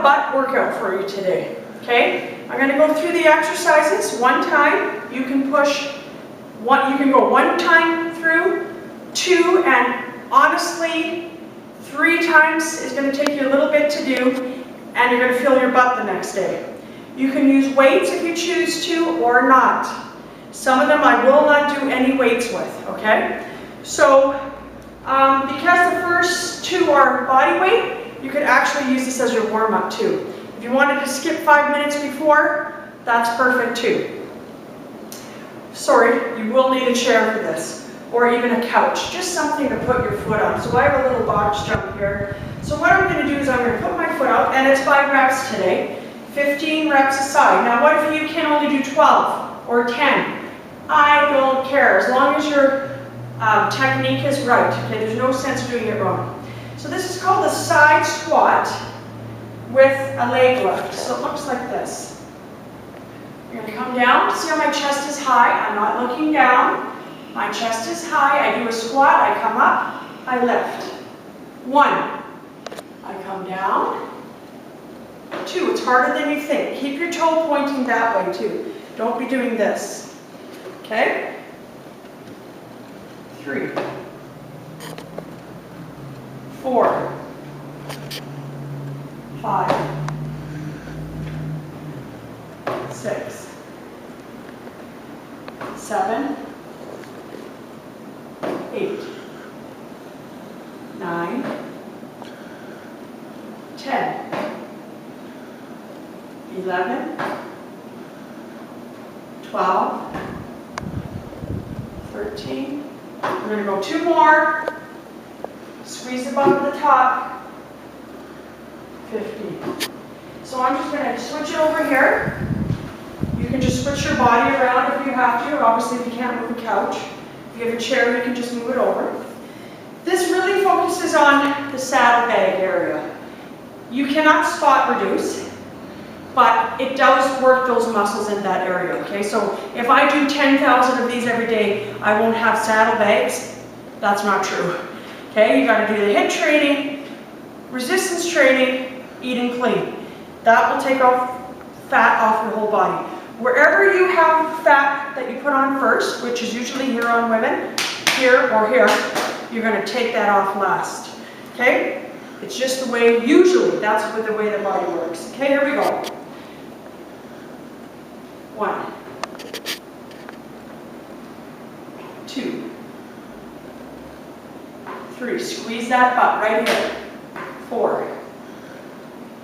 butt workout for you today, okay? I'm going to go through the exercises one time. You can push one, you can go one time through, two, and honestly, 3 times is going to take you a little bit to do, and you're going to feel your butt the next day. You can use weights if you choose to or not. Some of them I will not do any weights with, okay? So, because the first 2 are body weight, you could actually use this as your warm-up too. If you wanted to skip 5 minutes before, that's perfect too. Sorry, you will need a chair for this, or even a couch, just something to put your foot on. So I have a little box jump here. So what I'm going to do is I'm going to put my foot out, and it's 5 reps today, 15 reps a side. Now what if you can only do 12 or 10? I don't care, as long as your technique is right. Okay, there's no sense doing it wrong. So this is called a side squat with a leg lift. So it looks like this. You're going to come down. See how my chest is high? I'm not looking down. My chest is high. I do a squat. I come up. I lift. 1. I come down. 2. It's harder than you think. Keep your toe pointing that way too. Don't be doing this. Okay? 3. 4, 5, 6, 7, 8, 9, 10, 11, 12, 13. We're going to go 2 more. Squeeze the bum to the top. 15. So I'm just going to switch it over here. You can just switch your body around if you have to. Obviously, if you can't move a couch. If you have a chair, you can just move it over. This really focuses on the saddlebag area. You cannot spot reduce, but it does work those muscles in that area, okay? So if I do 10,000 of these every day, I won't have saddlebags. That's not true. Okay, you got to do the HIIT training, resistance training, eating clean. That will take off fat off your whole body. Wherever you have fat that you put on first, which is usually here on women, here or here, you're going to take that off last. Okay? It's just the way, usually, that's the way the body works. Okay, here we go. 1, 2, 3, squeeze that butt right here. 4,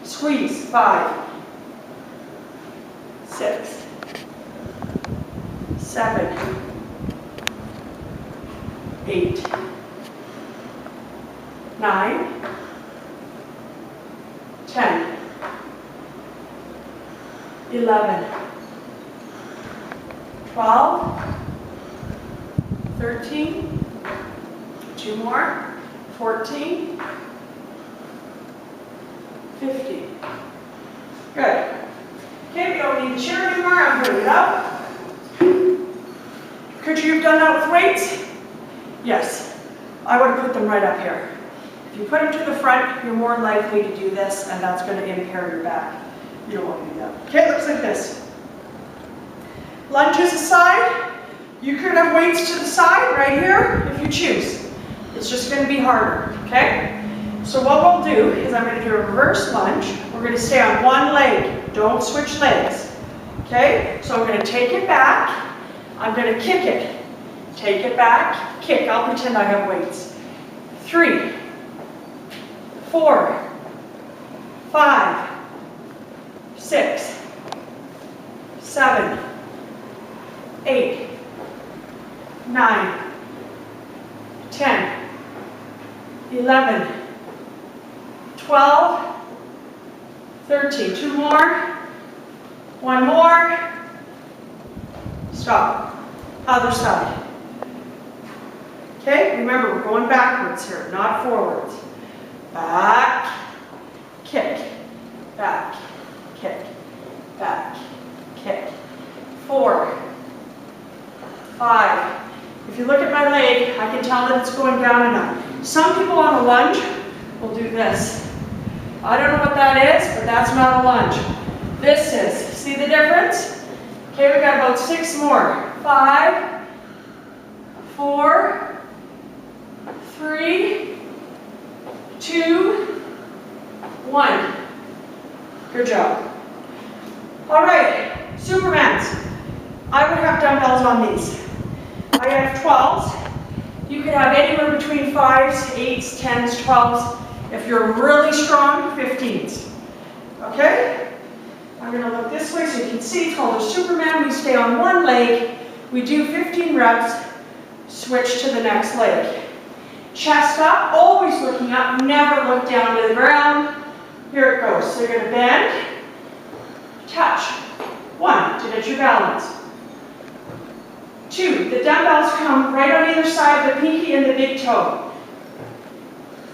squeeze. 5, 6, 7, 8, 9, 10, 11, 12, 13, 2 more, 14, 15. Good. Okay, we don't need the chair anymore. I'm putting it up. Could you have done that with weights? Yes. I would have put them right up here. If you put them to the front, you're more likely to do this, and that's going to impair your back. You don't want to do that. Okay, it looks like this. Lunges aside. You could have weights to the side right here if you choose. It's just going to be harder, okay? So what we'll do is I'm going to do a reverse lunge. We're going to stay on one leg. Don't switch legs, okay? So I'm going to take it back. I'm going to kick it. Take it back, kick. I'll pretend I have weights. 3, 4, 5, 6, 7, 8, 9, 10, 11, 12, 13. 2 more. 1 more. Stop. Other side. Okay, remember we're going backwards here, not forwards. Back, kick, back, kick, back, kick. 4, 5. If you look at my leg, I can tell that it's going down and up. Some people on a lunge will do this. I don't know what that is, but that's not a lunge. This is. See the difference? Okay, we got about 6 more. 5, 4, 3, 2, 1. Good job. All right, Supermans. I would have dumbbells on these. I have 12s. You could have anywhere between 5s, 8s, 10s, 12s. If you're really strong, 15s. Okay? I'm going to look this way so you can see. It's called a Superman. We stay on one leg. We do 15 reps. Switch to the next leg. Chest up, always looking up. Never look down to the ground. Here it goes. So you're going to bend, touch. 1, to get your balance. 2, the dumbbells come right on either side of the pinky and the big toe.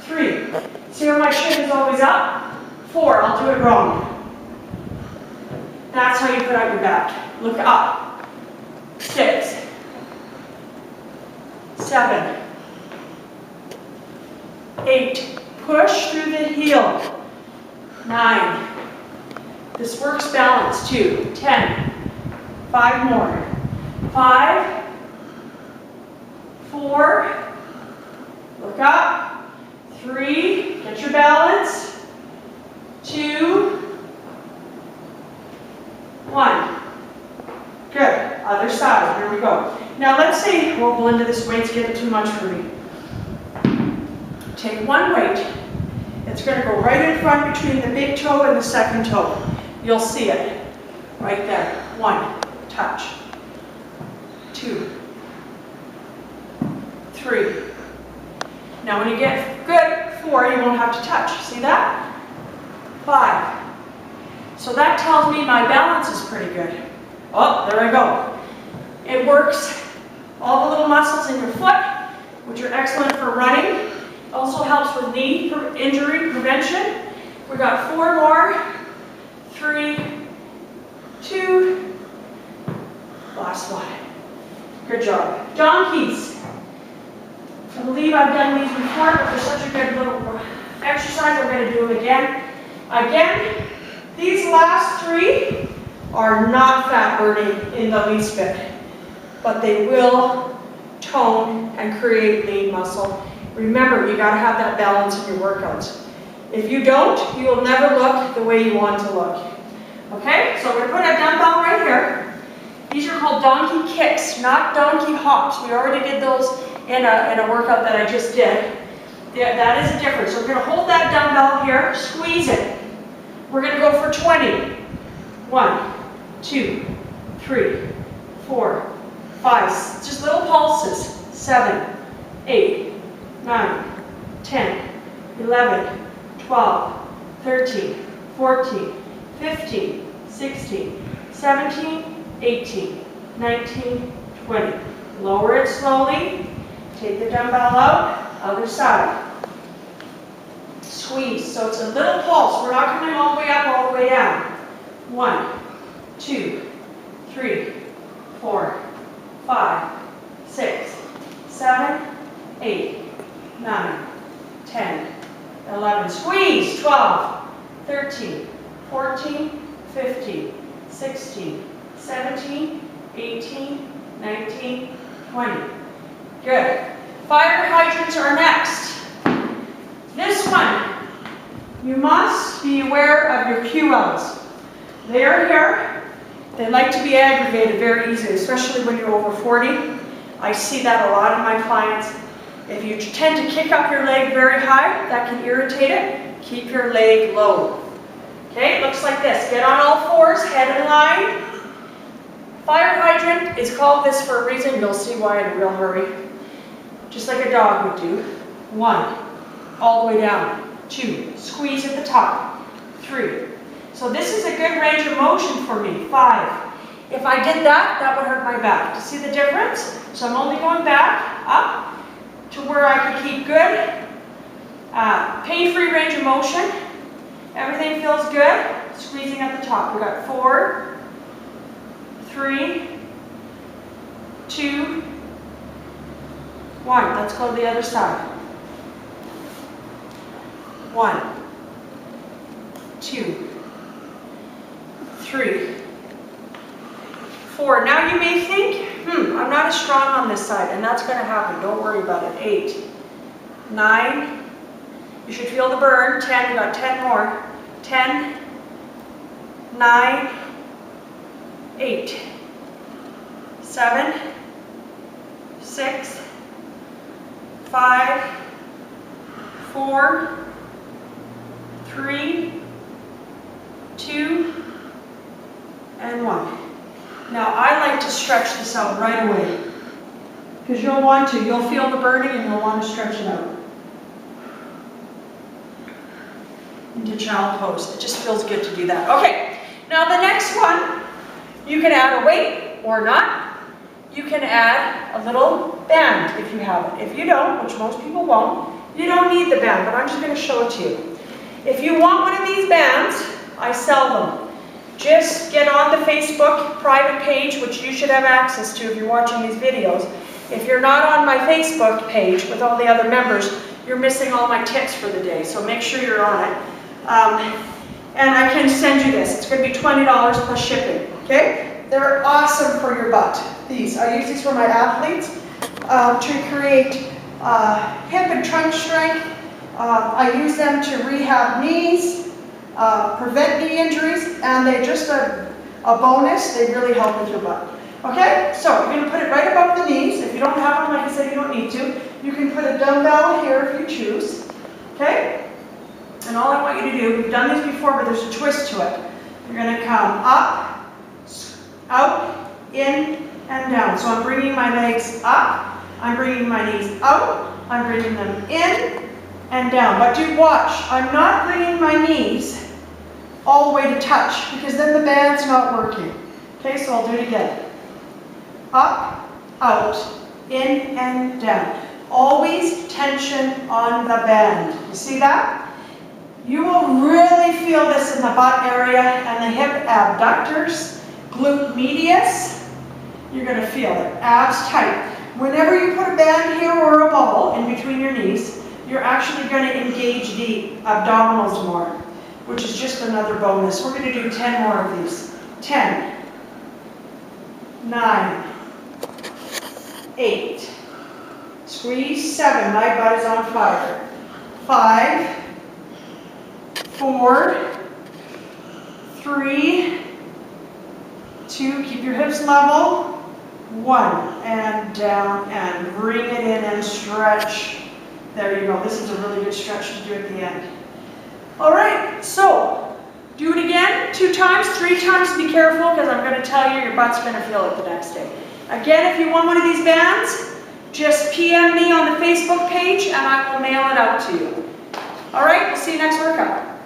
3, see how my chin is always up? 4, I'll do it wrong. That's how you put out your back. Look up. 6, 7, 8, push through the heel. 9, this works balance too. 10, 5 more. 5, 4, look up. 3, get your balance. 2, 1. Good. Other side. Here we go. Now let's say, we'll go into this weight's getting too much for me. Take one weight. It's going to go right in front between the big toe and the second toe. You'll see it. Right there. 1. Touch. 2. 3. Now when you get good, 4, you won't have to touch. See that? 5. So that tells me my balance is pretty good. Oh, there I go. It works all the little muscles in your foot, which are excellent for running. Also helps with knee injury prevention. We got 4 more. 3, 2, last one. Good job. Donkeys. I believe I've done these before, but they're such a good little exercise. I'm going to do them again. Again, these last 3 are not fat burning in the least bit, but they will tone and create lean muscle. Remember, you got to have that balance in your workouts. If you don't, you will never look the way you want to look. Okay, so we're going to put a dumbbell right here. These are called donkey kicks, not donkey hops. We already did those in a workout that I just did. That is different. So we're going to hold that dumbbell here, squeeze it. We're going to go for 20. 1, 2, 3, 4, 5. Just little pulses. 7, 8, 9, 10, 11, 12, 13, 14, 15, 16, 17, 18, 19, 20. Lower it slowly. Take the dumbbell out. Other side. Squeeze. So it's a little pulse. We're not coming all the way up, all the way down. 1, 2, 3, 4, 5, 6, 7, 8, 9, 10, 11. Squeeze. 12, 13, 14, 15, 16, 17, 18, 19, 20. Good. Fire hydrants are next. This one, you must be aware of your QLs. They are here. They like to be aggravated very easily, especially when you're over 40. I see that a lot in my clients. If you tend to kick up your leg very high, that can irritate it. Keep your leg low. Okay, it looks like this. Get on all fours, head in line. Fire hydrant is called this for a reason. You'll see why in a real hurry. Just like a dog would do. 1, all the way down. 2, squeeze at the top. 3. So this is a good range of motion for me. 5. If I did that, that would hurt my back. Do you see the difference? So I'm only going back, up, to where I can keep good, pain-free range of motion. Everything feels good. Squeezing at the top. We got 4, 3, 2, 1. Let's go to the other side. 1, 2, 3, 4. Now you may think, I'm not as strong on this side, and that's going to happen. Don't worry about it. 8, 9, you should feel the burn. 10, we got 10 more. 10, 9, 8, 7, 6, 5, 4, 3, 2, and 1. Now I like to stretch this out right away because you'll want to. You'll feel the burning and you'll want to stretch it out into child pose. It just feels good to do that. Okay, now the next one, you can add a weight or not. You can add a little band if you have it. If you don't, which most people won't, you don't need the band, but I'm just going to show it to you. If you want one of these bands, I sell them. Just get on the Facebook private page, which you should have access to if you're watching these videos. If you're not on my Facebook page with all the other members, you're missing all my tips for the day, so make sure you're on it. And I can send you this. It's going to be $20 plus shipping, okay? They're awesome for your butt, these. I use these for my athletes to create hip and trunk strength. I use them to rehab knees, prevent knee injuries, and they're just a bonus. They really help with your butt. Okay, so you're going to put it right above the knees. If you don't have them, like I said, you don't need to. You can put a dumbbell here if you choose. Okay? And all I want you to do, we've done this before, but there's a twist to it. You're going to come up, out, in, and down. So I'm bringing my legs up, I'm bringing my knees out, I'm bringing them in and down. But do watch, I'm not bringing my knees all the way to touch because then the band's not working. Okay, so I'll do it again. Up, out, in, and down. Always tension on the band. You see that? You will really feel this in the butt area and the hip abductors, glute medius. You're going to feel it. Abs tight. Whenever you put a band here or a ball in between your knees, you're actually going to engage the abdominals more, which is just another bonus. We're going to do 10 more of these. 10, 9, 8, squeeze 7, my butt is on fire. 5, 4, 3, 2, keep your hips level, 1, and down, and bring it in and stretch. There you go. This is a really good stretch to do at the end. All right, so do it again 2 times, 3 times. Be careful because I'm going to tell you your butt's going to feel it the next day. Again, if you want one of these bands, just PM me on the Facebook page and I will mail it out to you. All right, we'll see you next workout.